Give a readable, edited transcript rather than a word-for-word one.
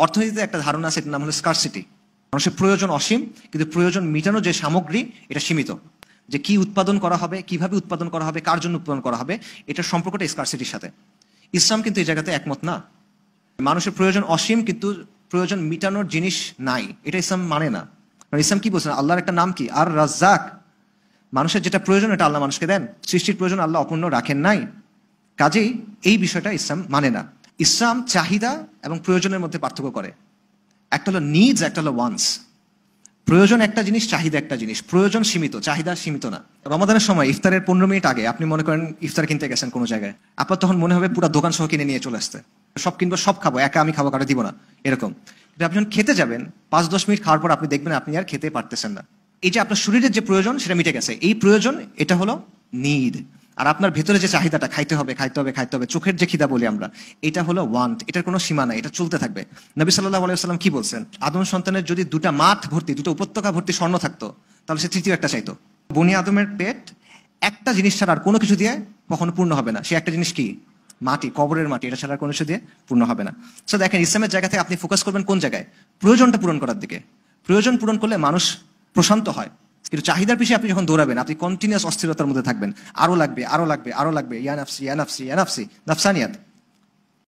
অর্থনীতিতে একটা ধারণা আছে, এটার নাম হলো স্কারসিটি। মানুষের প্রয়োজন অসীম, কিন্তু প্রয়োজন মেটানোর যে সামগ্রী এটা সীমিত। যে কি উৎপাদন করা হবে, কিভাবে উৎপাদন করা হবে, কার জন্য উৎপাদন করা হবে, এটার সম্পর্কটা স্কারসিটির সাথে। ইসলাম কিন্তু এই জায়গাতে একমত না। মানুষের প্রয়োজন অসীম, কিন্তু প্রয়োজন মিটানোর জিনিস নাই, এটা ইসলাম মানে না। কারণ ইসলাম কি বলছেন? আল্লাহর একটা নাম কি? আর রাজ্জাক। মানুষের যেটা প্রয়োজন এটা আল্লাহ মানুষকে দেন। সৃষ্টির প্রয়োজন আল্লাহ অপূর্ণ রাখেন নাই। কাজেই এই বিষয়টা ইসলাম মানে না। ইসলাম চাহিদা এবং প্রয়োজনের মধ্যে পার্থক্য করে। একটা হলো নিডস, একটা হলো ওয়ান্স। প্রয়োজন একটা জিনিস, চাহিদা একটা জিনিস। প্রয়োজন সীমিত, চাহিদা সীমিত না। রমাদানের সময় ইফতারের 15 মিনিট আগে আপনি মনে করেন ইফতার কিনতে গেছেন কোনো জায়গায়, আপনার তখন মনে হবে পুরো দোকান সহ কিনে নিয়ে চলে আসতে, সব কিনবো, সব খাবো, একা আমি খাবো, কারো দিব না, এরকম। কিন্তু আপনি যখন খেতে যাবেন 5-10 মিনিট খাওয়ার পর আপনি দেখবেন আপনি আর খেতে পারতেছেন না। এই যে আপনার শরীরের যে প্রয়োজন সেটা মিটে গেছে, এই প্রয়োজন, এটা হলো নিড। আর আপনার ভেতরে যে চাহিদাটা, খাইতে হবে খাইতে হবে খাইতে হবে, চোখের যে খিদা বলি আমরা, এটা হলো ওয়ান্ট। এটার কোনো সীমা নাই, এটা চলতে থাকবে। নবী সাল্লাল্লাহু আলাইহি ওয়াসাল্লাম কি বলছেন? আদম সন্তানের যদি 2টা মাঠ ভর্তি, 2টা উপত্যকা ভর্তি স্বর্ণ থাকতো, তাহলে সে তৃতীয় একটা চাইতো। বনি আদমের পেট একটা জিনিস ছাড়া আর কোনো কিছু দিয়ে কখনো পূর্ণ হবে না। সে একটা জিনিস কি? মাটি, কবরের মাটি, এটা ছাড়া আর কোনো কিছু দিয়ে পূর্ণ হবে না। সো দেখেন, ইসলামের জায়গা থেকে আপনি ফোকাস করবেন কোন জায়গায়? প্রয়োজনটা পূরণ করার দিকে। প্রয়োজন পূরণ করলে মানুষ প্রশান্ত হয়। কিন্তু চাহিদার পিছিয়ে আপনি যখন দৌড়াবেন, আপনি কন্টিনিউয়াস অস্থিরতার মধ্যে থাকবেন। আরো লাগবে, আরো লাগবে, আরো লাগবে, ইয়া নাফসি, ইয়া নাফসি, ইয়া নাফসি, নাফসানিয়াত।